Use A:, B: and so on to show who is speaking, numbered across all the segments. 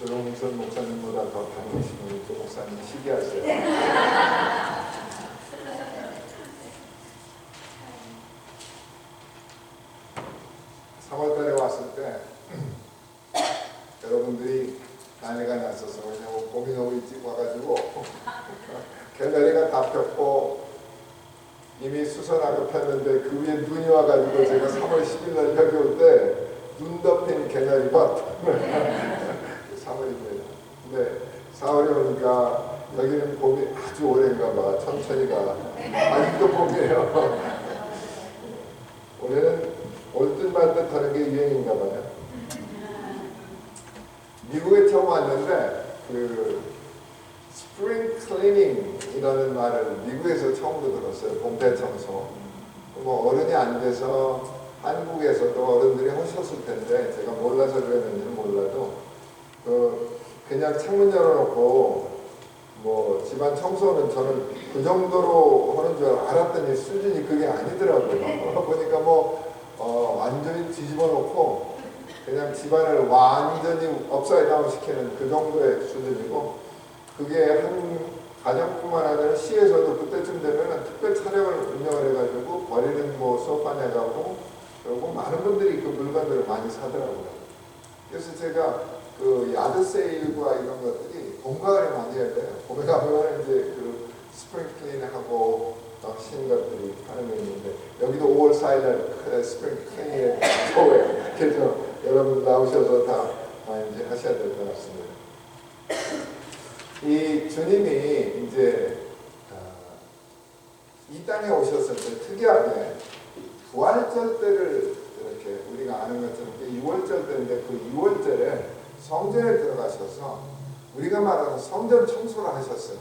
A: 조롱선 목사님보다 더 닮으시는 그 목사님 시기하세요. 3월달에 왔을 때 여러분들이 난리가 났어서 왜냐면 봄이 너무 일찍 와가지고 개나리가 다 폈고 이미 수선화가 폈는데 그 위에 눈이 와가지고 제가 3월 10일날 여기 올 때 눈 덮인 개나리밭 3월입니다. 근데 4월에 오니까 여기는 봄이 아주 오랜가 봐. 천천히 가. 아직도 봄이에요. 올해는 올 듯 말 듯 하는 게 유행인가 봐요. 미국에 처음 왔는데 그 스프링 클리닝이라는 말을 미국에서 처음으로 들었어요. 봄 대청소. 뭐 어른이 안 돼서 한국에서도 어른들이 하셨을 텐데 제가 몰라서 그랬는지는 몰라도 그냥 창문 열어놓고 뭐 집안 청소는 저는 그 정도로 하는 줄 알았더니 수준이 그게 아니더라고요. 보니까 뭐 완전히 뒤집어 놓고 그냥 집안을 완전히 업사이드 다운 시키는 그 정도의 수준이고, 그게 한 가정뿐만 아니라 시에서도 그때쯤 되면 특별 차량을 운영을 해가지고 버리는 뭐 소파 내가고 그리고 많은 분들이 그 물건들을 많이 사더라고요. 그래서 제가 그 야드 세일과 이런 것들이 봄, 가을에 많이 해야 돼요. 봄에 가면 이제 그 스프링 클린하고 하시는 것들이 하는 게 있는데, 여기도 5월 4일날 스프링 클린에 좋아요. 그래서 여러분 나오셔서 다 이제 하셔야 될 것 같습니다. 이 주님이 이제 이 땅에 오셨을 때 특이하게 부활절 때를 이렇게 우리가 아는 것처럼 2월절 때인데 그 2월절에 성전에 들어가셔서 우리가 말하는 성전 청소를 하셨어요.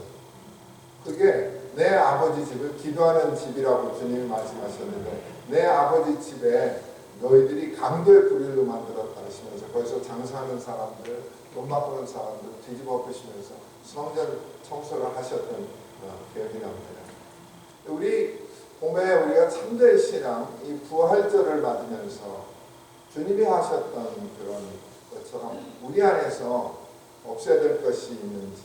A: 그게 내 아버지 집을 기도하는 집이라고 주님이 말씀하셨는데, 내 아버지 집에 너희들이 강도의 불의로 만들었다 하시면서 거기서 장사하는 사람들, 돈 바꾸는 사람들 뒤집어 엎으시면서 성전 청소를 하셨던 기억이 납니다. 우리 봄에 우리가 참된 신앙, 이 부활절을 맞으면서 주님이 하셨던 그런 것처럼 우리 안에서 없애야 될 것이 있는지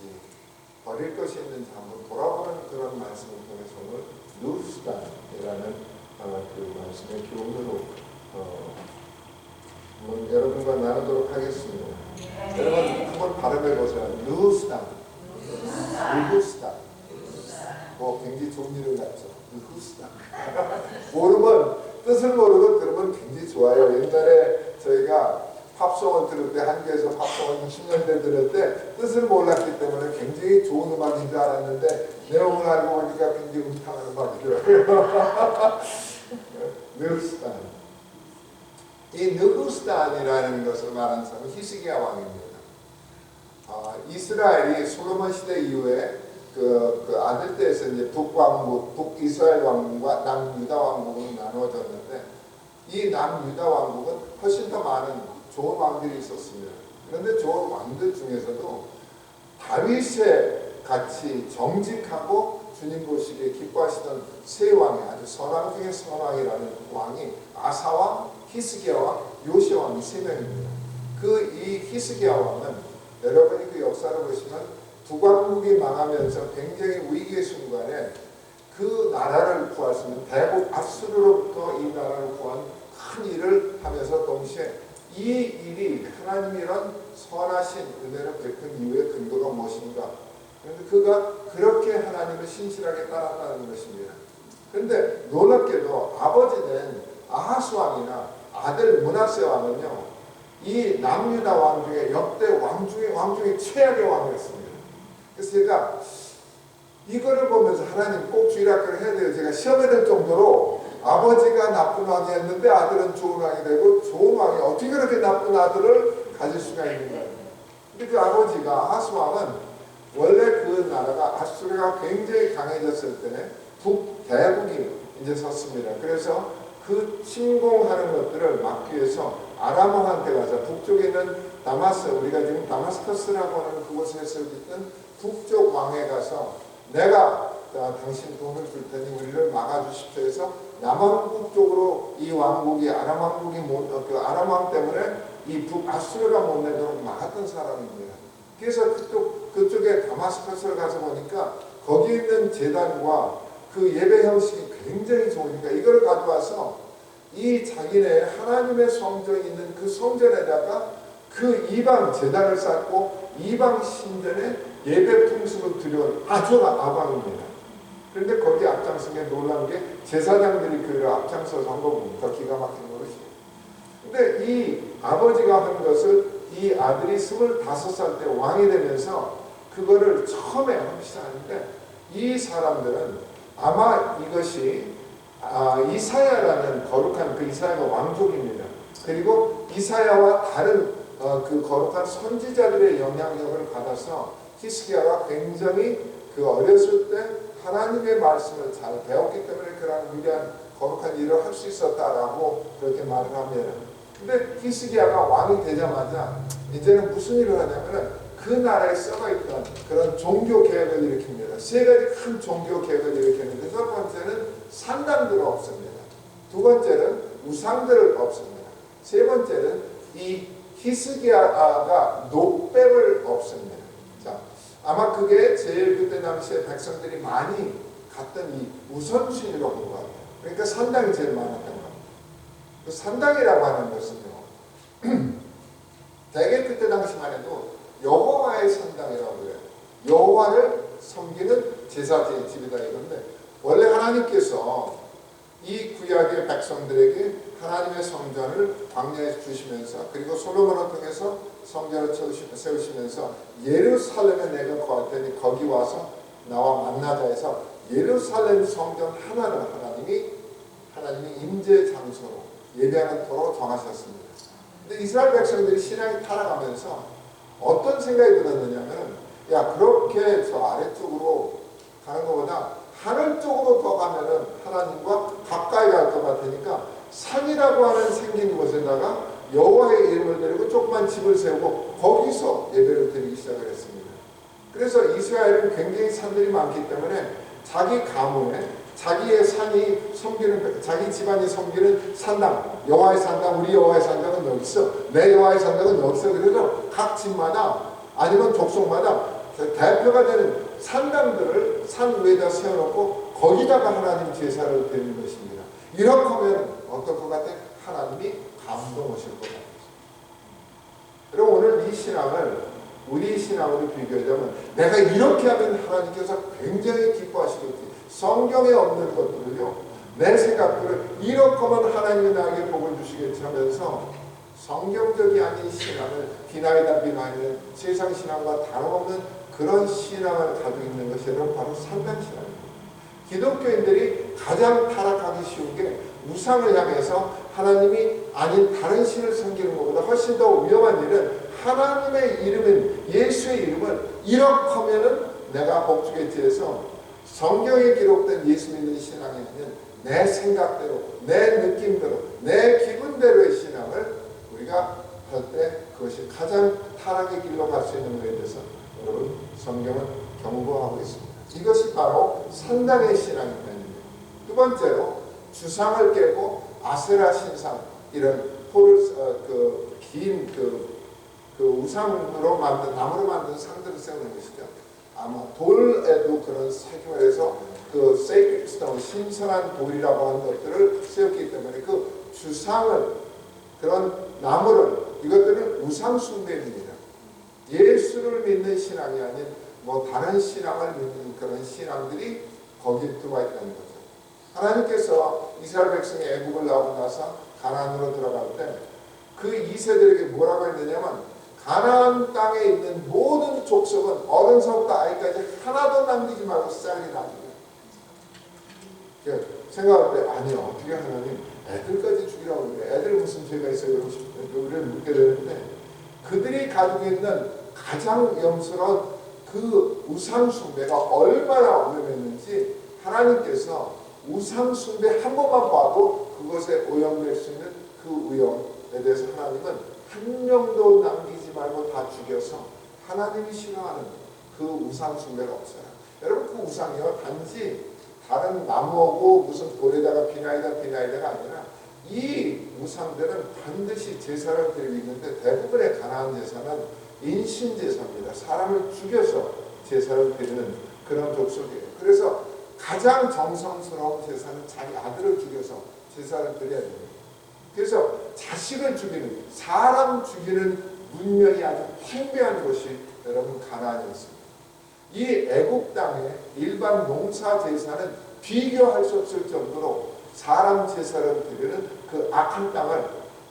A: 버릴 것이 있는지 한번 돌아보는 그런 말씀을 통해서 오늘 누스단이라는 그 말씀의 교훈으로 한번 여러분과 나누도록 하겠습니다. 여러분 한번 발음해 보세요. 누스단, 누스단. 뭐 굉장히 좋은 이름 같죠. 누스단. 모르면 뜻을 모르고 들으면 굉장히 좋아요. 옛날에 저희가 팝송을 들을 때, 한국에서 팝송을 10년대 들을 때 뜻을 몰랐기 때문에 굉장히 좋은 음악인 줄 알았는데 내용을 알고 보니까 굉장히 음탕한 음악이더라고요. 느흐스단. 이 느흐스단이라는 것을 말하는 사람은 히스기야 왕입니다. 이스라엘이 솔로몬 시대 이후에 그 아들 때에서 이제 북왕국, 북이스라엘 왕국과 남유다 왕국으로 나누어졌는데, 이 남유다 왕국은 훨씬 더 많은 좋은 왕들이 있었습니다. 그런데 좋은 왕들 중에서도 다윗의 같이 정직하고 주님 보시기에 기뻐하시던 세 왕이, 아주 선왕 중에 선왕이라는 왕이 아사왕, 히스기야 왕, 요시야 왕, 이 세 명입니다. 이 히스기야 왕은 여러분이 그 역사를 보시면 북왕국이 망하면서 굉장히 위기의 순간에 그 나라를 구할 수 있는 대국 아수르로부터 이 나라를 구한 큰 일을 하면서 동시에 이 일이 하나님이 이런 선하신 은혜를 베푼 이유의 근거가 무엇인가? 그런데 그가 그렇게 하나님을 신실하게 따랐다는 것입니다. 그런데 놀랍게도 아버지는 아하스 왕이나 아들 므낫세 왕은요, 이 남유다 왕 중에 역대 왕 중에 최악의 왕이었습니다. 그래서 제가 이거를 보면서 하나님 꼭 주일학교를 해야 돼요. 제가 시험에 될 정도로 아버지가 나쁜 왕이었는데 아들은 좋은 왕이 되고, 좋은 왕이 어떻게 그렇게 나쁜 아들을 가질 수가 있는가. 근데 그 아버지가 아하스 왕은 원래 그 나라가 아수르가 굉장히 강해졌을 때 북대국이 이제 섰습니다. 그래서 그 침공하는 것들을 막기 위해서 아람 왕한테 가서 북쪽에 있는 다마스, 우리가 지금 다마스커스라고 하는 그곳에서 있던 북쪽 왕에 가서 내가 당신 돈을 줄 테니 우리를 막아주십시오 해서 남왕국 쪽으로 이 왕국이 아람 왕국이 아람 왕 때문에 이 북아수르가 못 내도록 막았던 사람입니다. 그래서 그쪽에 다마스커스를 가서 보니까 거기 있는 제단과 그 예배 형식이 굉장히 좋으니까 이걸 가져와서 이 자기네 하나님의 성전이 있는 그 성전에다가 그 이방 제단을 쌓고 이방 신전에 예배 풍습을 들여온 아주 아방입니다. 그런데 거기 앞장선 게 놀란 게 제사장들이 그를 앞장서서 한 거보다 기가 막힌 것이에요. 근데 이 아버지가 한 것을 이 아들이 25살 때 왕이 되면서 그거를 처음에 하기 시작하는데 이 사람들은 아마 이것이 이사야라는 거룩한 그 이사야가 왕족입니다. 그리고 이사야와 다른 그 거룩한 선지자들의 영향력을 받아서 히스기야가 굉장히 그 어렸을 때 하나님의 말씀을 잘 배웠기 때문에 그런 위대한 거룩한 일을 할 수 있었다라고 그렇게 말을 합니다. 근데 히스기야가 왕이 되자마자 이제는 무슨 일을 하냐면은 그 나라에 썩어있던 그런 종교 개혁을 일으킵니다. 세 가지 큰 종교 개혁을 일으켰는데 첫 번째는 산당들을 없앱니다. 두 번째는 우상들을 없앱니다. 세 번째는 이 히스기야가 노뱀을 없앱니다. 자, 아마 그게 제일 그때 당시에 백성들이 많이 갔던 이 우선순위로 본 것 같아요. 그러니까 산당이 제일 많았던 것 같아요. 그 산당이라고 하는 것은요, 대개 그때 당시만 해도 여호와의 산당이라고 그래요. 여호와를 섬기는 제사지의 집이다 이건데 원래 하나님께서 이 구약의 백성들에게 하나님의 성전을 광야에 주시면서 그리고 솔로몬을 통해서 성전을 세우시면서 예루살렘에 내가 거할 테니 거기 와서 나와 만나자 해서 예루살렘 성전 하나를 하나님이 임재 장소로 예배하는 도로 정하셨습니다. 근데 이스라엘 백성들이 신앙이 타락하면서 어떤 생각이 들었느냐면 야 그렇게 저 아래쪽으로 가는 것보다 하늘 쪽으로 더 가면은 하나님과 가까이 갈 것 같으니까 산이라고 하는 생긴 곳에다가 여호와의 이름을 드리고 조그만 집을 세우고 거기서 예배를 드리기 시작을 했습니다. 그래서 이스라엘은 굉장히 산들이 많기 때문에 자기 가문에 자기의 산이 섬기는 자기 집안이 섬기는 산당, 여호와의 산당, 우리 여호와의 산당은 여기 있어, 내 여호와의 산당은 여기 있어. 그래서 각 집마다 아니면 족속마다 대표가 되는 산당들을 산 위에다 세워놓고 거기다가 하나님 제사를 드리는 것입니다. 이렇게 하면 어떨 것 같아요? 하나님이 감동하실 것 같아요. 그럼 오늘 이 신앙을 우리 신앙으로 비교하자면 내가 이렇게 하면 하나님께서 굉장히 기뻐하시겠지. 성경에 없는 것들을요, 내 생각들을 이렇게 하면 하나님이 나에게 복을 주시겠지 하면서 성경적이 아닌 신앙을 비나이는 세상 신앙과 다름없는 그런 신앙을 가지고 있는 것이 바로 산당 신앙입니다. 기독교인들이 가장 타락하기 쉬운 게 우상을 향해서 하나님이 아닌 다른 신을 섬기는 것보다 훨씬 더 위험한 일은 하나님의 이름은 예수의 이름을 이렇게 하면은 내가 복주겠지 해서 성경에 기록된 예수 믿는 신앙이 아닌 내 생각대로 내 느낌대로 내 기분대로의 신앙을 우리가 할 때 그것이 가장 타락의 길로 갈 수 있는 것에 대해서 여러분 성경은 경고하고 있습니다. 이것이 바로 산당의 신앙입니다. 두 번째로 주상을 깨고 아세라 신상 이런 긴 우상으로 만든 나무로 만든 상들을 세우는 것이죠. 아마 돌에도 그런 세계화해서 그 sacred stone 신선한 돌이라고 하는 것들을 세웠기 때문에 그 주상을 그런 나무를 이것들은 우상 숭배입니다. 예수를 믿는 신앙이 아닌 뭐 다른 신앙을 믿는 그런 신앙들이 거기에 들어와 있다는 거죠. 하나님께서 이스라엘 백성이 애국을 나오고 나서 가나안으로 들어갈 때 그 2세들에게 뭐라고 했느냐면 가나안 땅에 있는 모든 족속은 어른서부터 아이까지 하나도 남기지 말고 쌀이 놔주게. 생각할 때 아니 어떻게 하나님 애들까지 죽이라고 그래. 애들 무슨 죄가 있어요? 우리를 묻게 되는데 그들이 가지고 있는 가장 염스러운 그 우상 숭배가 얼마나 위험했는지 하나님께서 우상 숭배 한 번만 봐도 그것에 오염될 수 있는 그 위험에 대해서 하나님은 한 명도 남기지 말고 다 죽여서 하나님이 싫어하는 그 우상 숭배가 없어요. 여러분 그 우상이요 단지 다른 나무하고 무슨 돌에다가 비나이다가 아니라 이 우상들은 반드시 제사를 드리고 있는데 대부분의 가나안 제사는 인신제사입니다. 사람을 죽여서 제사를 드리는 그런 족속이에요. 그래서 가장 정성스러운 제사는 자기 아들을 죽여서 제사를 드려야 됩니다. 그래서 자식을 죽이는, 사람 죽이는 문명이 아주 팽배한 곳이 여러분 가나안이었습니다. 이 애국 땅의 일반 농사 제사는 비교할 수 없을 정도로 사람 제사를 드리는 그 악한 땅을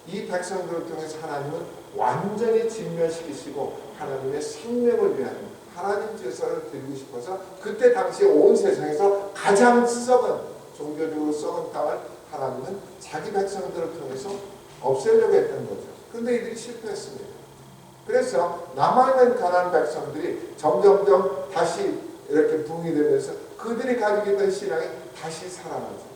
A: 이 백성들을 통해서 하나님은 완전히 진멸시키시고 하나님의 생명을 위한 하나님 제사를 드리고 싶어서 그때 당시에 온 세상에서 가장 썩은, 종교적으로 썩은 땅을 하나님은 자기 백성들을 통해서 없애려고 했던 거죠. 그런데 이들이 실패했습니다. 그래서 남아있는 가나안 백성들이 점점점 다시 이렇게 붕이 되면서 그들이 가지고 있던 신앙이 다시 살아나죠.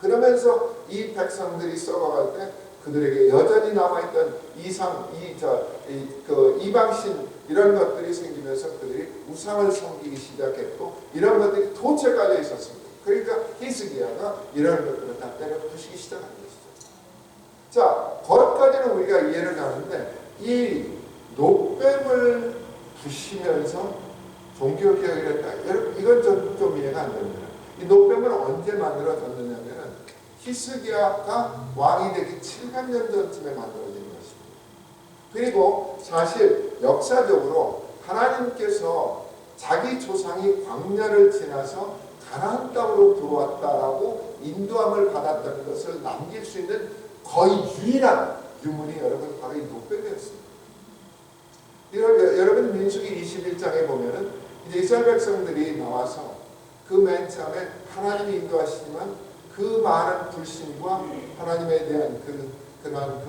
A: 그러면서 이 백성들이 썩어갈 때 그들에게 여전히 남아있던 이방신 이런 것들이 생기면서 그들이 우상을 섬기기 시작했고 이런 것들이 도처에 깔려 있었습니다. 그러니까 히스기야가 이런 것들을 다 때려 부수기 시작한 것이죠. 자, 거기까지는 우리가 이해를 가는데 이 노뱀을 부시면서 종교개혁을 했다. 여러분 이건 좀 이해가 안 됩니다. 이 노뱀은 언제 만들어졌느냐면 히스기야가 왕이 되기 700년 전쯤에 만들어진 것입니다. 그리고 사실 역사적으로 하나님께서 자기 조상이 광야를 지나서 가나안 땅으로 들어왔다라고 인도함을 받았다는 것을 남길 수 있는 거의 유일한 유물이 여러분 바로 이 노뱀이었습니다. 여러분 민수기 21장에 보면은 이제 이스라엘 백성들이 나와서 그 맨 처음에 하나님이 인도하시지만 그 많은 불신과 하나님에 대한 그런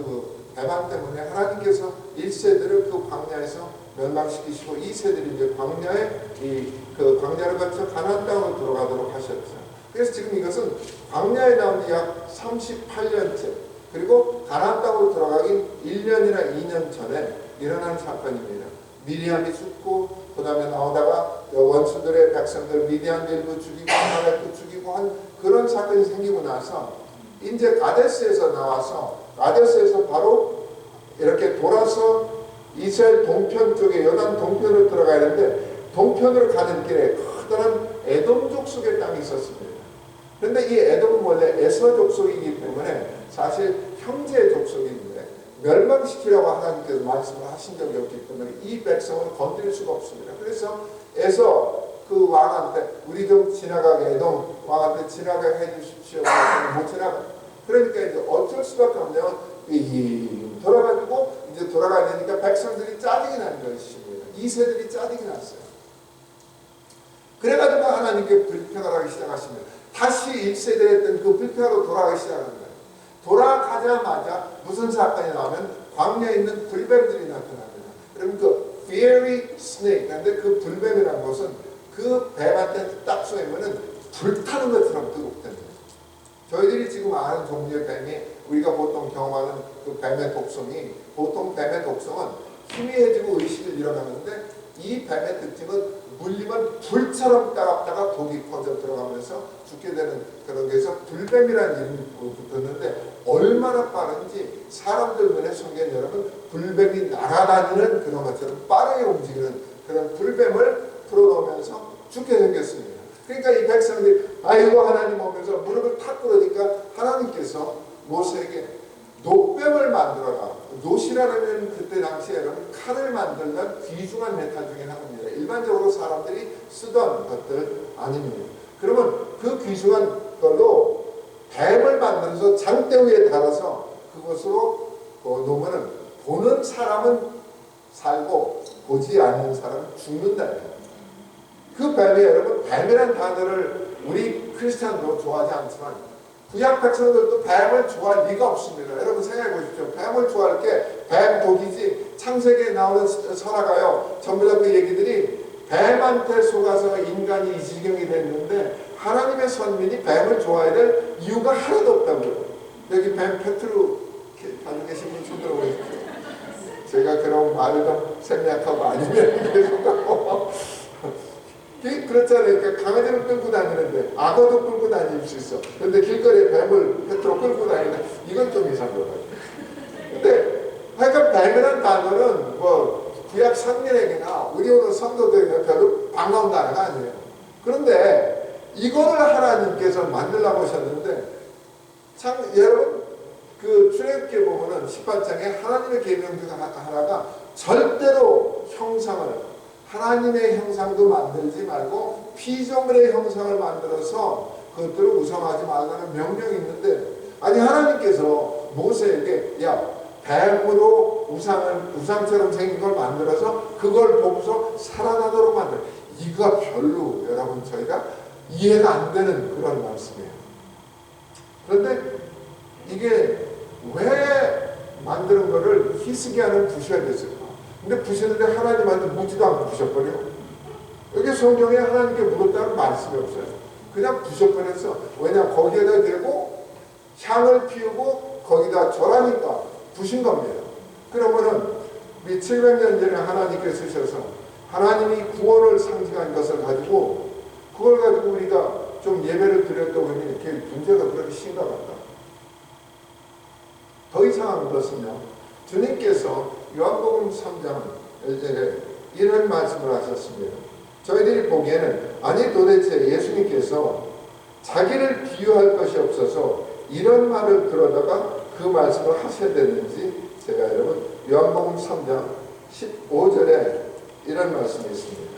A: 배반 때문에 하나님께서 1세들을 그 광야에서 멸망시키시고 2세들이 이제 광야를 거쳐 가나안 땅으로 들어가도록 하셨죠. 그래서 지금 이것은 광야에 나온 지 약 38년째 그리고 가나안 땅으로 들어가기 1년이나 2년 전에 일어난 사건입니다. 미리암이 죽고 그 다음에 나오다가 원수들의 백성들 미디안 일부 죽이고 아말렉도 죽이고 한 그런 사건이 생기고 나서 이제 가데스에서 나와서 가데스에서 바로 이렇게 돌아서 이스라엘 동편 쪽에 요단 동편으로 들어가야 되는데 동편으로 가는 길에 커다란 에돔 족속의 땅이 있었습니다. 그런데 이 에돔은 원래 에서 족속이기 때문에 사실 형제 족속인데 멸망시키라고 하나님께서 말씀을 하신 적이 없기 때문에 이 백성을 건드릴 수가 없습니다. 그래서 에서 그 왕한테 우리 좀 지나가게 에돔 왕한테 지나가게 해주십시오. 못 지나가. 그러니까 이제 어쩔 수밖에 없냐면 돌아가지고 이제 돌아가야 되니까 백성들이 짜증이 나는 것입니다. 2세들이 짜증이 났어요. 그래가지고 하나님께 불평을 하기 시작하십니다. 다시 1세대 했던 그 불평으로 돌아가기 시작하는 거예요. 돌아가자마자 무슨 사건이 나오면 광야에 있는 불뱀들이 나타납니다. 그럼 그 fiery snake, 근데 그 불뱀이라는 것은 그 뱀한테 딱 쏘이면은 불타는 것처럼 뜨겁답니다. 저희들이 지금 아는 종류의 뱀이 우리가 보통 경험하는 그 뱀의 독성이 보통 뱀의 독성은 희미해지고 의식을 잃어가는데 이 뱀의 특징은 물리면 불처럼 따갑다가 독이 퍼져 들어가면서 죽게 되는 그런 게서 불뱀이라는 이름이 붙었는데 얼마나 빠른지 사람들 눈에 속엔 여러분 불뱀이 날아다니는 그런 것처럼 빠르게 움직이는 그런 불뱀을 풀어놓으면서 죽게 생겼습니다. 그러니까 이 백성들이 아이고 하나님 오면서 무릎을 탁 꿇으니까 하나님께서 모세에게 노뱀을 만들어라. 노시라는 그때 당시에 여러분 칼을 만들던 귀중한 메탈 중에 하나입니다. 일반적으로 사람들이 쓰던 것들 아닙니다. 그러면 그 귀중한 걸로 뱀을 만들어서 장대 위에 달아서 그것으로 놓으면 보는 사람은 살고 보지 않는 사람은 죽는다. 그 뱀이 여러분 뱀이라는 단어를 우리 크리스찬도 좋아하지 않지만 구약 백성들도 뱀을 좋아할 리가 없습니다. 여러분 생각해 보십시오. 뱀을 좋아할 게 뱀 독이지 창세기에 나오는 설화가요. 전부 다 그 얘기들이 뱀한테 속아서 인간이 이 지경이 됐는데 하나님의 선민이 뱀을 좋아해야 될 이유가 하나도 없다고요. 여기 뱀 페트로 가지고 계신 분 손 들어보십시오. 제가 그런 말을 좀 생략하고 아니면 계속하고 그렇잖아요. 그러니까 강아지를 끌고 다니는데 악어도 끌고 다닐 수 있어. 그런데 길거리에 뱀을 페트로 끌고 다니는데 이건 좀 이상한 거예요. 근데 하여간 뱀이라는 단어는 뭐 구약 성민에게나 우리 오는 성도들에게 별로 반가운 단어가 아니에요. 그런데 이거를 하나님께서 만들라고 하셨는데, 참 여러분 그 출애굽기에 보면은 18장에 하나님의 계명 중 하나가 절대로 형상을, 하나님의 형상도 만들지 말고 피조물의 형상을 만들어서 그것들을 우상하지 말라는 명령이 있는데, 아니 하나님께서 모세에게 야 뱀으로 우상처럼 생긴 걸 만들어서 그걸 보고서 살아나도록 만들어. 이거 별로 여러분 저희가 이해가 안 되는 그런 말씀이에요. 그런데 이게 왜 만드는 거를 히스기야는 부셔야 됐을까? 근데 부셨는데 하나님한테 묻지도 않고 부셔버려. 여기 성경에 하나님께 물었다는 말씀이 없어요. 그냥 부셔버렸어. 왜냐 거기에다 대고 향을 피우고 거기다 절하니까 부신 겁니다. 그러면은 700년 전에 하나님께 쓰셔서 하나님이 구원을 상징한 것을 가지고 그걸 가지고 우리가 좀 예배를 드렸다고 하면 이렇게 문제가 그렇게 심각하다. 더 이상한 것은요, 주님께서 요한복음 3장 1절에 이런 말씀을 하셨습니다. 저희들이 보기에는 아니 도대체 예수님께서 자기를 비유할 것이 없어서 이런 말을 들어다가 그 말씀을 하셔야 되는지, 제가 여러분 요한복음 3장 15절에 이런 말씀이 있습니다.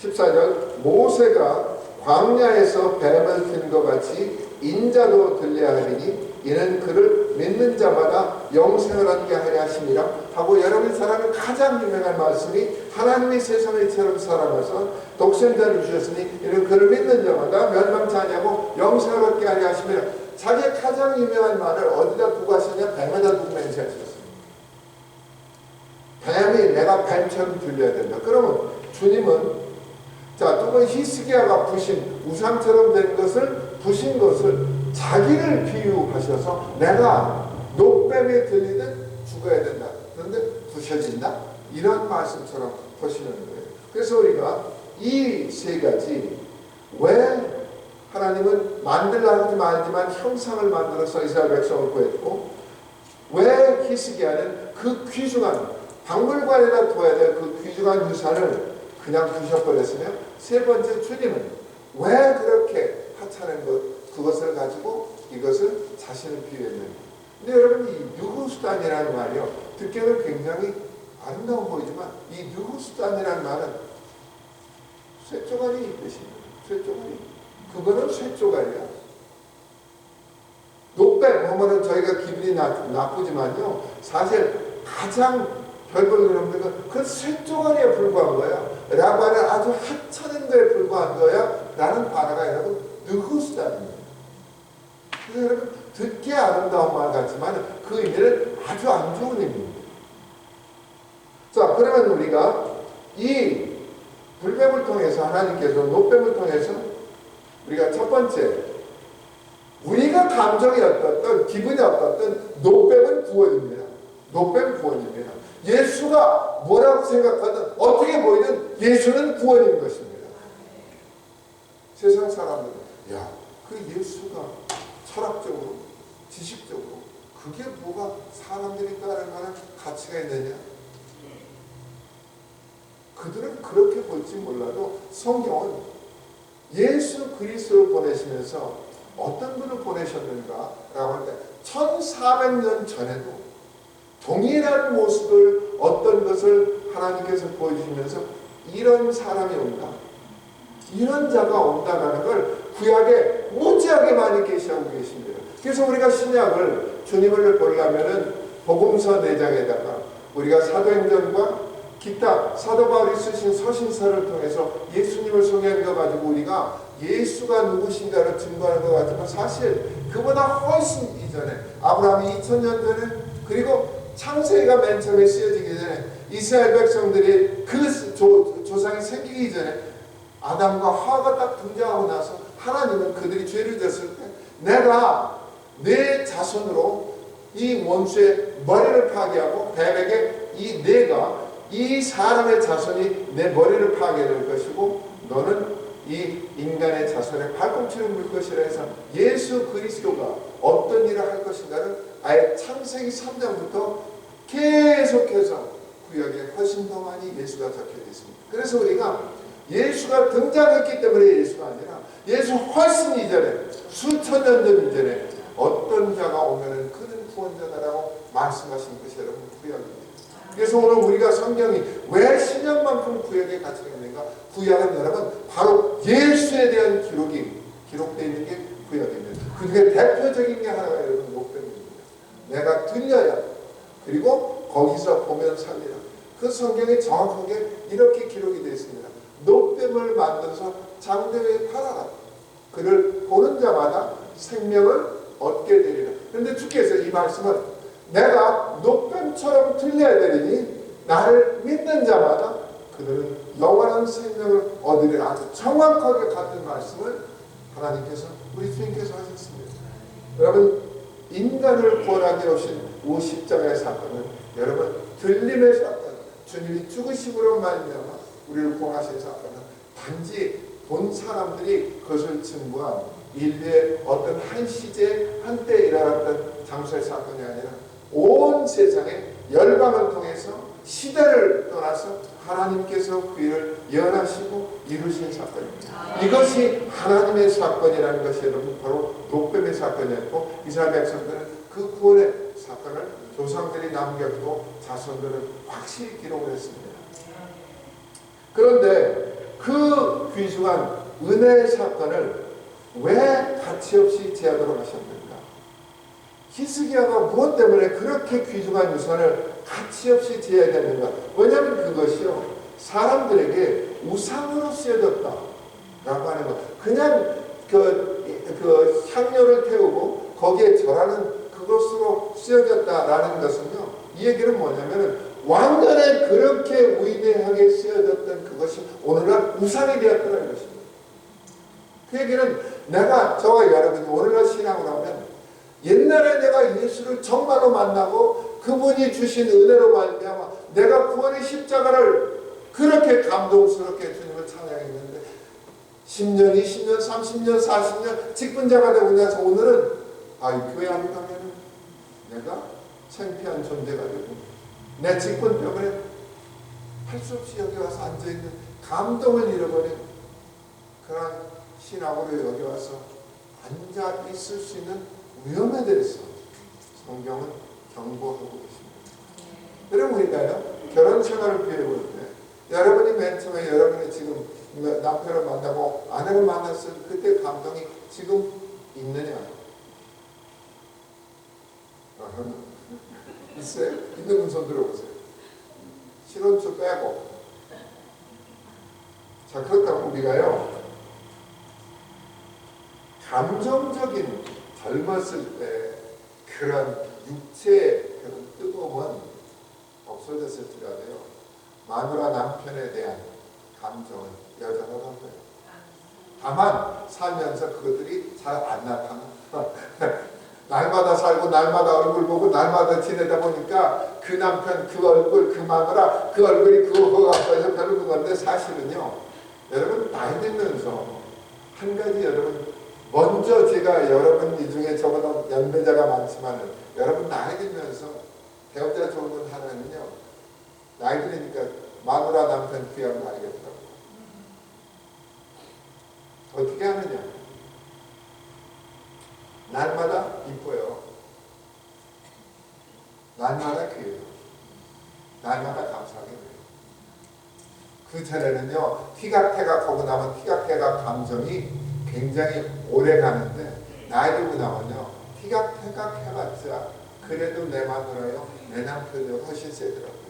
A: 14절 모세가 광야에서 뱀을 든 것 같이 인자도 들려야 하리니 이는 그를 믿는 자마다 영생을 얻게 하려 하심이라 하고, 여러분 사람의 가장 유명한 말씀이 하나님이 세상을 이처럼 사랑하셔서 독생자를 주셨으니 이는 그를 믿는 자마다 멸망치 아니하고 영생을 얻게 하려 하심이라. 자기의 가장 유명한 말을 어디다 두고 하시냐? 뱀에다 두고 맹세하셨어요. 뱀이 내가 뱀처럼 들려야 된다. 그러면 주님은 자, 두 번 히스기야가 부신 우상처럼 된 것을 부신 것을 자기를 비유하셔서 내가 노뱀에 들리듯 죽어야 된다. 그런데 부셔진다? 이런 말씀처럼 보시는 거예요. 그래서 우리가 이 세 가지, 왜 하나님은 만들라 하지 말지만 형상을 만들어서 이스라엘 백성을 구했고, 왜 히스기야는 그 귀중한 박물관에다 둬야 될 그 귀중한 유산을 그냥 부셔버렸으며, 세 번째 주님은 왜 그렇게 하찮은 그것을 가지고 이것을 자신을 비유했는가. 근데 여러분 이 누구수단이라는 말이요, 듣기에는 굉장히 아름다워 보이지만 이 누구수단이라는 말은 쇠조각이 뜻입니다. 쇠조각이. 그거는 쇠조각이야. 노뱀 보면은 저희가 기분이 나쁘지만요, 사실 가장 별걸 여러분들 그 쇠조각에 불과한 거야 라고 하는 아주 하찮은 거에 불과한 거야 라는 단어가 여러분 느흐수단입니다. 그래서 여러분 듣기 아름다운 말 같지만 그 의미는 아주 안 좋은 의미입니다. 자, 그러면 우리가 이 불뱀을 통해서 하나님께서 노뱀을 통해서 우리가 첫 번째, 우리가 감정이 어떻든 기분이 어떻든 노뱀은 구원입니다. 노뱀 구원입니다. 예수가 뭐라고 생각하든 어떻게 보이든 예수는 구원인 것입니다. 세상 사람들은 야, 그 예수가 철학적으로 지식적으로 그게 뭐가 사람들이 따르는 만한 가치가 있느냐? 그들은 그렇게 볼지 몰라도 성경은 예수 그리스도를 보내시면서 어떤 분을 보내셨는가 라고 할 때 1400년 전에도 동일한 모습을 어떤 것을 하나님께서 보여주시면서 이런 사람이 온다, 이런 자가 온다라는 걸 구약에 무지하게 많이 계시하고 계십니다. 그래서 우리가 신약을 주님을 보려면은 복음서 4장에다가 우리가 사도행전과 기타 사도 바울이 쓰신 서신서를 통해서 예수님을 소개하는 것 가지고 우리가 예수가 누구신가를 증거하는 것 같지만 사실 그보다 훨씬 이전에 아브라함이 2000년 전에, 그리고 창세기가 맨 처음에 쓰여지기 전에 이스라엘 백성들이 그 조상이 생기기 전에 아담과 하와가 딱 등장하고 나서 하나님은 그들이 죄를 졌을 때 내가 내 자손으로 이 원수의 머리를 파괴하고 뱀에게 내가 이 사람의 자손이 내 머리를 파괴될 것이고 너는 이 인간의 자손의 발꿈치를 물 것이라 해서 예수 그리스도가 어떤 일을 할 것인가를 아예 창세기 3장부터 계속해서 구약에 훨씬 더 많이 예수가 적혀져 있습니다. 그래서 우리가 예수가 등장했기 때문에 예수가 아니라 예수 훨씬 이전에 수천 년 전 이전에 어떤 자가 오면은 그는 구원자다라고 말씀하신 것이 여러분 구약입니다. 그래서 오늘 우리가 성경이 왜 신약만큼 구약에 갇혀 있는가? 구약은 여러분 바로 예수에 대한 기록되어 있는 게 구약입니다. 그중에 대표적인 게 하나가 여러분 목표입니다. 내가 들려야 그리고 거기서 보면 살리라. 그 성경에 정확하게 이렇게 기록이 되어 있습니다. 노뱀을 만들어서 장대에 팔아라. 그를 보는 자마다 생명을 얻게 되리라. 그런데 주께서 이 말씀은 내가 노뱀처럼 들려야 되리니 나를 믿는 자마다 그들은 영원한 생명을 얻으리라. 아주 정확하게 같은 말씀을 하나님께서 우리 주님께서 하셨습니다. 여러분 인간을 구원하게 오신 십자가의 사건은 여러분 들림의 사건, 주님이 죽으심으로 말미암아 우리를 구원하신 사건은 단지 본 사람들이 그것을 증거한 인류의 어떤 한 시제 한때 일어났던 장소의 사건이 아니라 온 세상의 열방을 통해서 시대를 떠나서 하나님께서 그 일을 예언하시고 이루신 사건입니다. 이것이 하나님의 사건이라는 것이 여러분 바로 노뱀의 사건이었고 이스라엘 백성들은 그 구원의 사건을 조상들이 남겼고 자손들은 확실히 기록을 했습니다. 그런데 그 귀중한 은혜의 사건을 왜 가치없이 제하도록 하셨는가? 히스기야가 무엇 때문에 그렇게 귀중한 유산을 가치없이 제해야 되는가? 왜냐하면 그것이요 사람들에게 우상으로 쓰여졌다라고 하는 것. 그냥 그 향료를 태우고 거기에 절하는 그것으로 쓰여졌다라는 것은요 이 얘기는 뭐냐면은 왕년에 그렇게 위대하게 쓰여졌던 그것이 오늘날 우상이 되었다는 것입니다. 그 얘기는 저와 여러분이 오늘날 신앙으로 하면 옛날에 내가 예수를 정말로 만나고 그분이 주신 은혜로 말미암아 내가 구원의 십자가를 그렇게 감동스럽게 주님을 찬양했는데 10년, 20년, 30년, 40년 직분자가 되고 나서 오늘은 교회 안 가면은 내가 창피한 존재가 되고 내 직분 때문에 할 수 없이 여기 와서 앉아있는 감동을 잃어버린 그런 신앙으로 여기 와서 앉아있을 수 있는 위험에 대해서 성경은 경고하고 계십니다. 여러분 우리가요 결혼 생활을 비해볼 때 여러분이 맨 처음에 여러분이 지금 남편을 만나고 아내를 만났을 그때 감동이 지금 있느냐? 있어요? 있는 분 손 들어보세요. 신혼초 빼고. 자 그렇다고 우리가요 감정적인 젊었을 때 그런 육체의 그런 뜨거움은 없어졌을지라도요 마누라 남편에 대한 감정은 여전하다고요. 다만 살면서 그것들이 잘 안 나타나. 날마다 살고 날마다 얼굴 보고 날마다 지내다 보니까 그 남편 그 얼굴 그 마누라 그 얼굴이 그거 갖고 해서 별로 그건데 사실은요 여러분 나이 들면서 한 가지 여러분 먼저 제가 여러분 이 중에 저보다 연배자가 많지만 여러분 나이 들면서 배우자 좋은 건 하나는요 나이 들으니까 마누라 남편 귀하면 알겠다고. 어떻게 하느냐? 날마다 이뻐요. 날마다 귀해요. 날마다 감사하게 돼요. 그 전에는요 티각태각하고 나면 티각태각 감정이 굉장히 오래 가는데 나이 들고 나면요 티각태각 해봤자 그래도 내 마누라요 내 남편이 훨씬 세더라고요.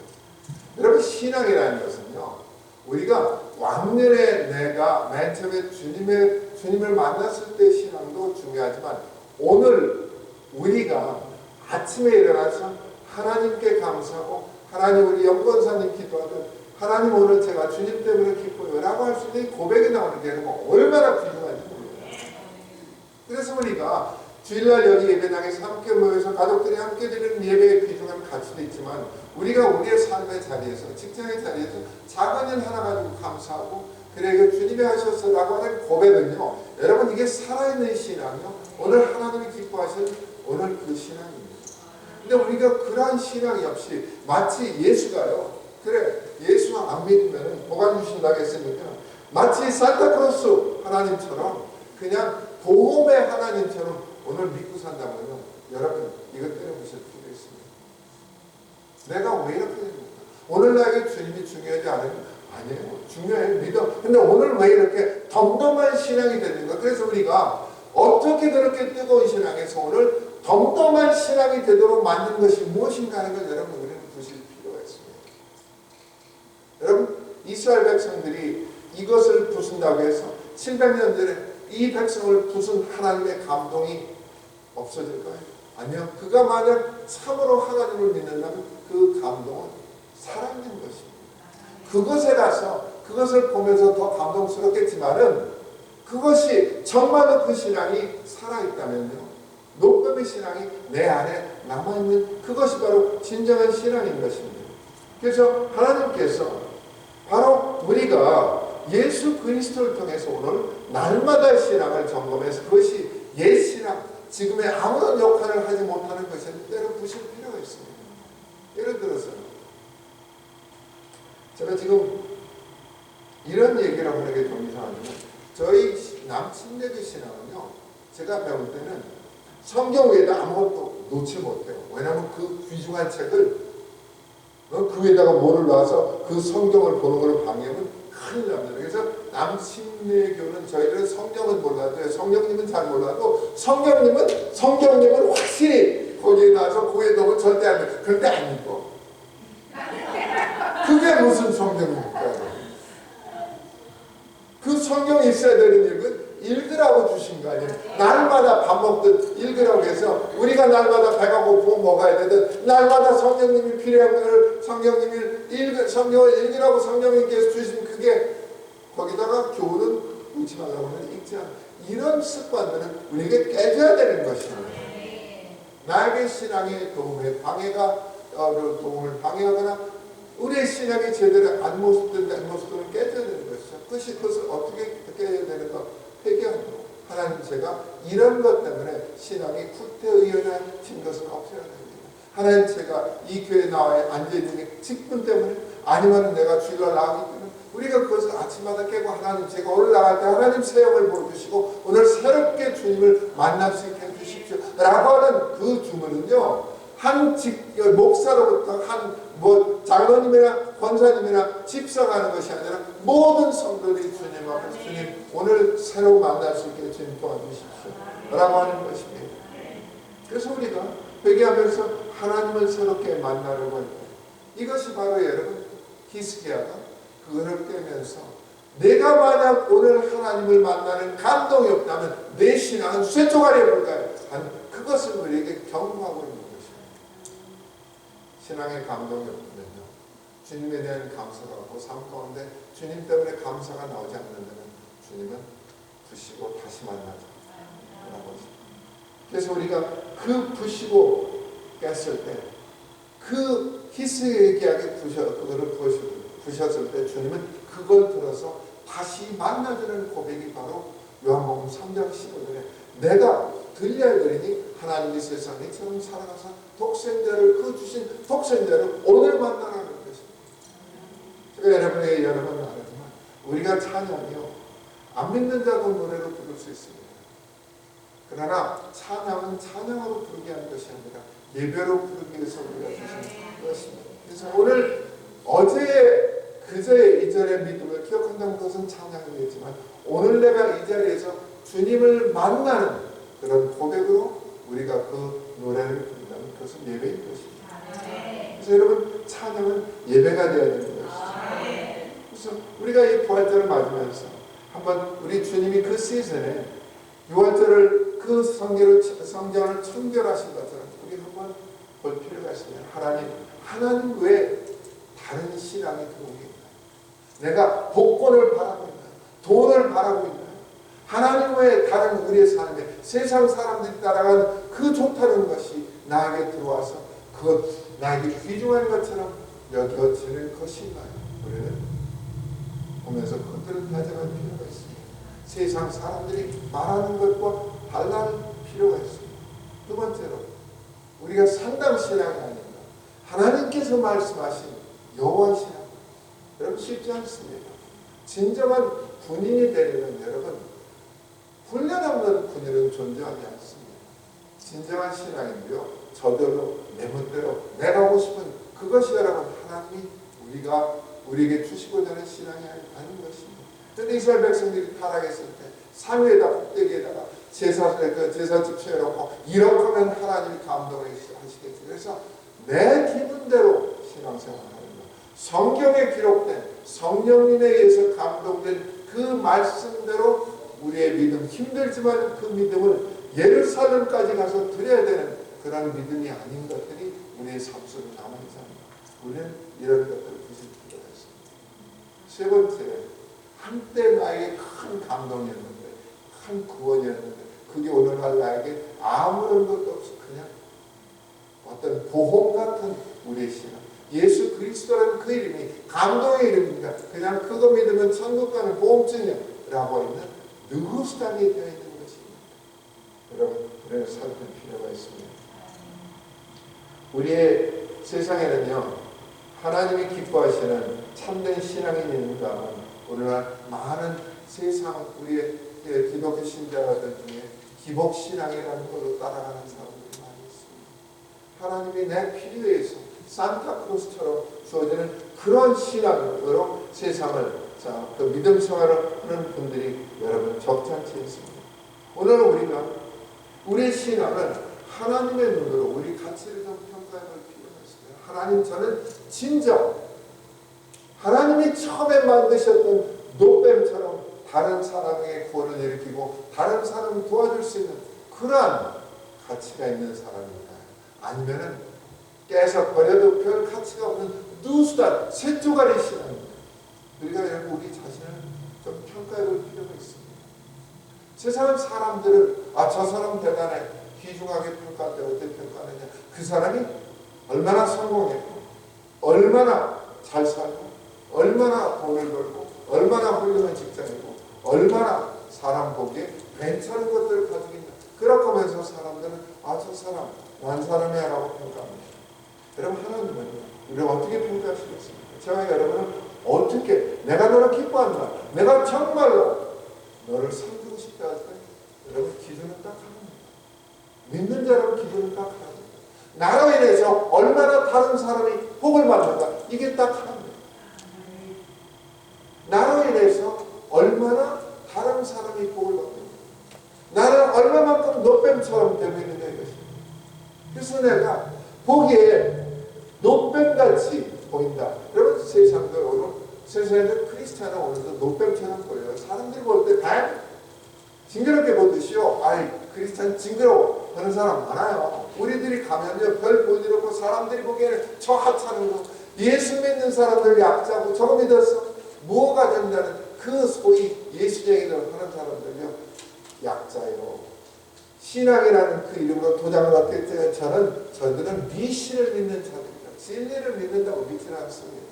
A: 여러분 신앙이라는 것은요 우리가 왕년에 내가 맨 처음에 주님을 만났을 때 신앙도 중요하지만 오늘 우리가 아침에 일어나서 하나님께 감사하고 하나님 우리 영권사님 기도하듯 하나님 오늘 제가 주님 때문에 기뻐요 라고 할 수 있는 고백이 나오는 게 얼마나 귀중한지 모르겠어요. 그래서 우리가 주일날 여기 예배당에서 함께 모여서 가족들이 함께 드리는 예배의 귀중한 가치도 있지만 우리가 우리의 삶의 자리에서 직장의 자리에서 작은 일 하나 가지고 감사하고 그래 이거 주님이 하셨어라고 하는 고백은요, 여러분 이게 살아있는 신앙이요, 오늘 하나님이 기뻐하시는 오늘 그 신앙입니다. 근데 우리가 그러한 신앙이 없이 마치 예수가요, 그래 예수 안 믿으면 보관 주신다고 했으니까 마치 산타클로스 하나님처럼 그냥 보험의 하나님처럼 오늘 믿고 산다면요, 여러분 이것 때려보실 필요 있습니다. 내가 왜 이렇게 됩니까? 오늘 나에게 주님이 중요하지 않으면 아니에요. 중요해요. 믿어. 근데 오늘 왜 이렇게 덤덤한 신앙이 되는가? 그래서 우리가 어떻게 그렇게 뜨거운 신앙에서 오늘 덤덤한 신앙이 되도록 만든 것이 무엇인가 하는 걸 여러분 우리는 보실 필요가 있습니다. 여러분 이스라엘 백성들이 이것을 부순다고 해서 700년 전에 이 백성을 부순 하나님의 감동이 없어질까요? 아니요. 그가 만약 참으로 하나님을 믿는다면 그 감동은 살아있는 것입니다. 그것에 가서 그것을 보면서 더 감동스럽겠지만은 그것이 정말로 그 신앙이 살아있다면요, 녹음의 신앙이 내 안에 남아있는 그것이 바로 진정한 신앙인 것입니다. 그래서 하나님께서 바로 우리가 예수 그리스도를 통해서 오늘 날마다 신앙을 점검해서 그것이 옛 신앙, 지금의 아무런 역할을 하지 못하는 것을 때려 부실 필요가 있습니다. 예를 들어서 제가 지금 이런 얘기를 하는 게 좀 이상하지만 저희 남침례교 신앙은요, 제가 배울 때는 성경 위에다 아무것도 놓지 못해요. 왜냐하면 그 귀중한 책을 그 위에다가 뭐를 놔서 그 성경을 보는 걸 방해하면 큰일 납니다. 그래서 남침례교는 저희들은 성경은 몰라도, 성령님은 잘 몰라도 성경님은 확실히 거기에 놔서 그 위에 놓으면 절대 안 돼. 그런데 안 읽어. 그게 무슨 성경입니까? 그 성경이 있어야 되는 일은 읽으라고 주신 거 아니에요. 날마다 밥 먹듯 읽으라고 해서 우리가 날마다 배가 고프고 먹어야 되듯 날마다 성령님이 필요한 것을 성경을 읽으라고 성령님께서 주신 그게 거기다가 교훈은 묻지 말라고 하면 읽지 않아. 이런 습관들은 우리에게 깨져야 되는 것입니다. 나에게 신앙의 도움에 도움을 방해하거나 우리의 신앙이 제대로 안 모습들은 깨져야 되는 것이죠. 그것을 어떻게 깨야 되는가? 회개하고 하나님, 제가 이런 것 때문에 신앙이 후퇴의연해진 것은 없어야 됩니다. 하나님, 제가 이 교회에 나와 앉아있는 직분 때문에 아니면 내가 주일날 나가기 때문에 우리가 그것을 아침마다 깨고 하나님, 제가 오늘 나갈 때 하나님 새 영을 보여주시고 오늘 새롭게 주님을 만날 수 있게 해주십시오 라고 하는 그 주문은요, 한 목사로부터 장로님이나 권사님이나 집사가 하는 것이 아니라 모든 성도들이 주님 앞에서 주님 오늘 새로 만날 수 있게 주님 도와주십시오 라고 하는 것입니다. 그래서 우리가 회개하면서 하나님을 새롭게 만나려고 할 때 이것이 바로 여러분 히스기야가 그거를 깨면서 내가 만약 오늘 하나님을 만나는 감동이 없다면 내 신앙은 쇠조가리 볼까요? 그것을 우리에게 경고하고 있는 신앙의 감동이 없으면요, 주님에 대한 감사가 없고 삶 가운데 주님 때문에 감사가 나오지 않는다면 주님은 부시고 다시 만나자 라고 하십니다. 그래서 우리가 그 부시고 깼을 때 그 히스기야에게 부셨을 때 주님은 그걸 들어서 다시 만나자는 고백이 바로 요한복음 3장 15절에 내가 들려야 되니 하나님이 세상에 처럼 살아가서 독생자를 그 주신 독생자를 오늘 만나라는 것입니다. 제가 여러분에게 여러 번 말하지만 우리가 찬양이요, 안 믿는 자도 노래로 부를 수 있습니다. 그러나 찬양은 찬양으로 부르게 하는 것이 아니라 예배로 부르기 위해서 우리가 주신 것입니다. 그래서 오늘 그제의 이전의 믿음을 기억한다는 것은 찬양이겠지만 오늘 내가 이 자리에서 주님을 만나는 그런 고백으로 우리가 그 노래를 부른다면 그것은 예배인 것입니다. 그래서 여러분 찬양은 예배가 되어야 되는 것이죠. 그래서 우리가 이 부활절을 맞으면서 한번 우리 주님이 그 시즌에 유월절을 그 성전을 청결하신 것처럼 우리 한번 볼 필요가 있습니다. 하나님 외에 다른 신앙이 들어오게 있나요? 내가 복권을 바라고 있나요? 돈을 바라고 있나요? 하나님 외에 다른 우리의 삶에 세상 사람들이 따라가는 그 좋다는 것이 나에게 들어와서 그것 나에게 귀중한 것처럼 여겨지는 것인가요? 우리는 보면서 그것들을 가져갈 필요가 있습니다. 세상 사람들이 말하는 것과 달라질 필요가 있습니다. 두 번째로 우리가 상담 신앙이 아닌가. 하나님께서 말씀하신 여호와 신앙. 여러분 쉽지 않습니다. 진정한 군인이 되려면 여러분 훈련 없는 군인은 존재하지 않습니다. 진정한 신앙이고요. 저절로 내 멋대로 내가 하고 싶은 그것이 여러분 하나님이 우리에게 주시고자 하는 신앙이 아닌 것입니다. 그런데 이스라엘 백성들이 타락했을 때 산 위에다 꼭대기에다가 제사집 세워놓고 이렇게 하면 하나님이 감동을 하시겠지. 그래서 내 기분대로 신앙생활을 하는 것. 성경에 기록된 성령님에 의해서 감동된 그 말씀대로 우리의 믿음, 힘들지만 그 믿음을 예루살렘까지 가서 드려야 되는 그런 믿음이 아닌 것들이 우리의 삶 속에 남아있지 않나. 우리는 이런 것들을 부실 필요가 있습니다. 세 번째, 한때 나에게 큰 감동이었는데 큰 구원이었는데 그게 오늘날 나에게 아무런 것도 없이 그냥 어떤 보험 같은 우리의 신앙. 예수 그리스도라는 그 이름이 감동의 이름입니다. 그냥 그거 믿으면 천국 가는 보험증이라고 있는 누구수단이 되어 있는 것입니다. 여러분, 우리는 살필 필요가 있습니다. 우리의 세상에는요, 하나님이 기뻐하시는 참된 신앙이 있는가. 오늘날 많은 세상 우리의 기독교 신자들 중에 기복신앙이라는 걸로 따라가는 사람들이 많이 있습니다. 하나님이 내 필요에서 산타크로스처럼 주어지는 그런 신앙으로 세상을 그 믿음 생활을 하는 분들이 여러분 적잖지 않습니다. 오늘 우리가 우리의 신앙은 하나님의 눈으로 우리 가치를 좀 평가해 볼 필요가 있습니다. 하나님, 저는 진정 하나님이 처음에 만드셨던 노뱀처럼 다른 사람에게 구원을 일으키고 다른 사람을 도와줄 수 있는 그러한 가치가 있는 사람입니다. 아니면은 깨서 버려도 별 가치가 없는 누수단 새 쪼가리 신앙입니다. 우리가 우리 자신을 좀 평가해 볼 필요가 있습니다. 세상 사람들은 저 사람 대단해 귀중하게 평가할 때 어떻게 평가하느냐. 그 사람이 얼마나 성공했고 얼마나 잘 살고 얼마나 돈을 벌고 얼마나 훌륭한 직장이고 얼마나 사람 보기에 괜찮은 것들을 가지고 있나. 그렇게 하면서 사람들은 저 사람 난 사람이야 라고 평가합니다. 여러분, 하나님은 우리를 어떻게 평가하시겠습니까? 제가 여러분은 어떻게 내가 너를 기뻐한다, 내가 정말로 너를 섬기고 싶다 할 때 여러분 기준은 딱 하나입니다. 믿는 자라면 기준은 딱 하나입니다. 나로 인해서 얼마나 다른 사람이 복을 받는가, 이게 딱 하나입니다. 나로 인해서 얼마나 다른 사람이 복을 받는가, 나는 얼마만큼 노뱀처럼 되고 있느냐 이것입니다. 그래서 내가 보기에 노뱀같이 보인다. 여러분, 세상들 오늘 세상에는 크리스찬은 오늘도 노뱀처럼 보여요. 사람들이 볼 때 다 징그럽게 보듯이요. 크리스찬 징그러워 하는 사람 많아요. 우리들이 가면요, 별 볼 일 없고 사람들이 보기에는 저 하찮은 거, 예수 믿는 사람들 약자고 저거 믿어서 뭐가 된다는 그 소위 예수쟁이들 하는 사람들요, 약자예요. 신앙이라는 그 이름으로 도장을 받게 때 저들은 미신을 믿는 자들입니다. 진리를 믿는다고 믿지는 않습니다.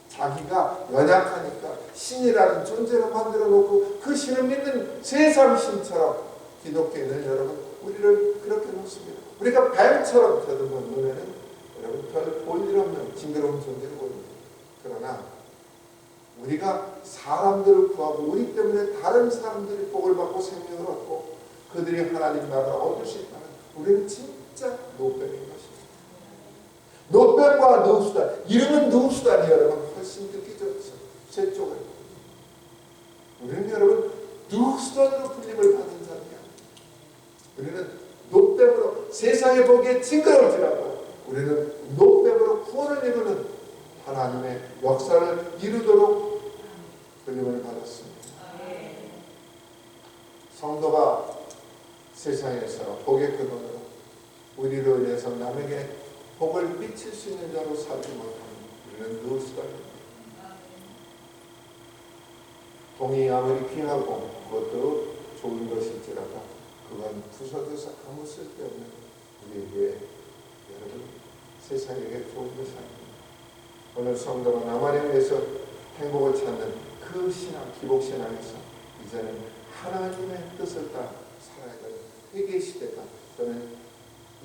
A: 자기가 연약하니까 신이라는 존재를 만들어 놓고 그 신을 믿는 세상 신처럼 기독교인은 여러분 우리를 그렇게 놓습니다. 우리가 뱀처럼 저들은 눈에는 여러분 별 볼 일 없는 징그러운 존재를 보입니다. 그러나 우리가 사람들을 구하고 우리 때문에 다른 사람들이 복을 받고 생명을 얻고 그들이 하나님 나라를 얻을 수 있다면 우리는 진짜 노뱀인 것입니다. 노뱀과 누수단, 이름은 누수단이 여러분 훨씬 듣기 좋죠. 제 쪽을 우리는 여러분 누수단으로 불림을 받은 자입니다. 우리는 노뱀으로 세상에 보기에 징그러울지라도 우리는 노뱀으로 구원을 이루는 하나님의 역사를 이루도록 불림을 받았습니다. 성도가 세상에서 복의 근원으로 우리로 인해서 남에게 복을 미칠 수 있는 자로 살지 못하는 우리는 누수단입니다. 돈이 아무리 귀하고 그것도 좋은 것일지라도 그건 부서져서 아무 쓸데없는 우리에게 여러분 세상에게 좋은 것이 아닙니다. 오늘 성도가 나만을 위해서 행복을 찾는 그 그 신앙, 기복신앙에서 이제는 하나님의 뜻을 따라 살아야 되는 회개 시대가 저는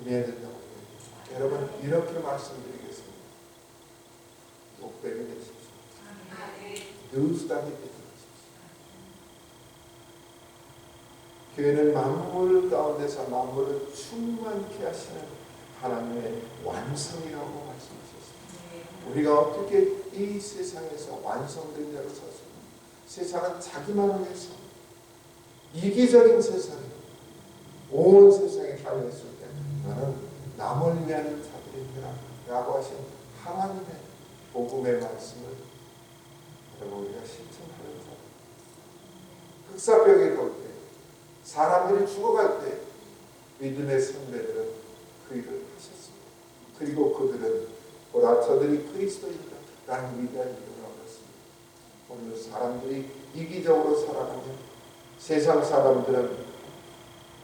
A: 임해야 된다고 봅니다. 여러분 이렇게 말씀드리겠습니다. 목배이 되십시오. 누수담이 되십시오. 교회는 만물 가운데서 만물을 충만케 하시는 하나님의 완성이라고 말씀하셨습니다. 우리가 어떻게 이 세상에서 완성된 자로 섰습니까? 세상은 자기만을 위해서 이기적인 세상이에요. 온 세상에 살렸을 때 나는 남을 위하는 자들이니라 라고 하신 하나님의 복음의 말씀을 여러분 우리가 실천하는 자, 흑사벽에 걸 때, 사람들이 죽어갈 때 믿음의 선배들은 그 일을 하셨습니다. 그리고 그들은 보라 저들이 그리스도인이다 라는 위대한 이름을 얻었습니다. 오늘 사람들이 이기적으로 살아가면 세상 사람들은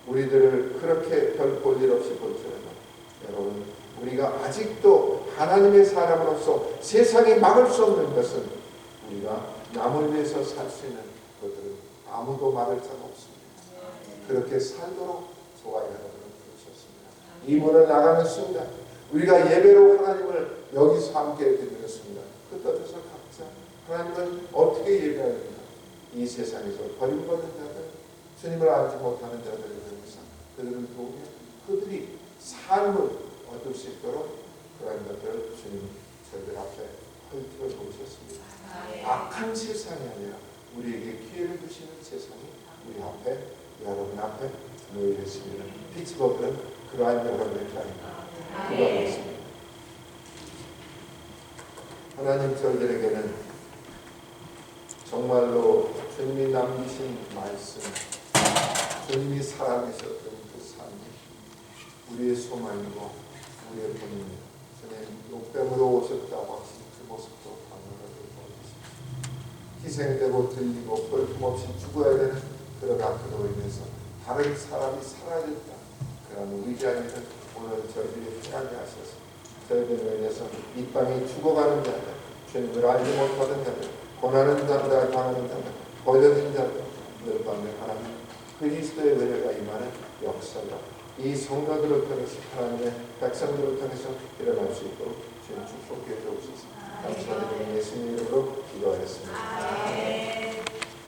A: 우리들을 그렇게 별 볼 일 없이 볼지라도 여러분 우리가 아직도 하나님의 사람으로서 세상에 막을 수 없는 것은 우리가 남을 위해서 살 수 있는 것들은 아무도 막을 자가 없습니다. 그렇게 살도록 저와 여러분은 부르셨습니다. 이 문을 나가는 순간 우리가 예배로 하나님을 여기서 함께 드리겠습니다. 그 뜻에서 각자 하나님을 어떻게 예배하는가? 이 세상에서 버림받은 자들, 주님을 알지 못하는 자들을 위해서 그들을 도우며 그들이 삶을 얻을 수 있도록 그런 것들을 주님 저희들 앞에 펼쳐 놓으셨습니다. 악한 세상이 아니라 우리에게 기회를 주시는 세상이 우리 앞에 여러분 앞에 놓여 있습니다. 피츠버그는 그러한 여러분의 땅입니다. 기도하겠습니다. 하나님 저희들에게는 정말로 주님이 남기신 말씀, 주님이 살아계셨던 그 삶이 우리의 소망이고 우리의 본입니다. 주님 욕뱀으로 오셨다고 하신 그 모습도 강렬하게 보여주십시오. 희생되고 들리고 볼품없이 죽어야 되는 그런 악으로 인해서 다른 사람이 살아야겠다. 그런 위대한 일을 오늘 저희들이 행하게 하셔서 저희들을 위해서 이 땅에 죽어가는 자들, 주님을 알지 못하던 자들, 고난하는 자들, 당하는 자들, 버려진 자들 늘 밤에 하나님 그리스도의 은혜가 임하는 역사가 이 성도들을 통해서 하나님의 백성들을 통해서 일어날 수 있도록 주님 축복해 주옵소서. 감사드리는 예수님 이름으로 기도하였습니다.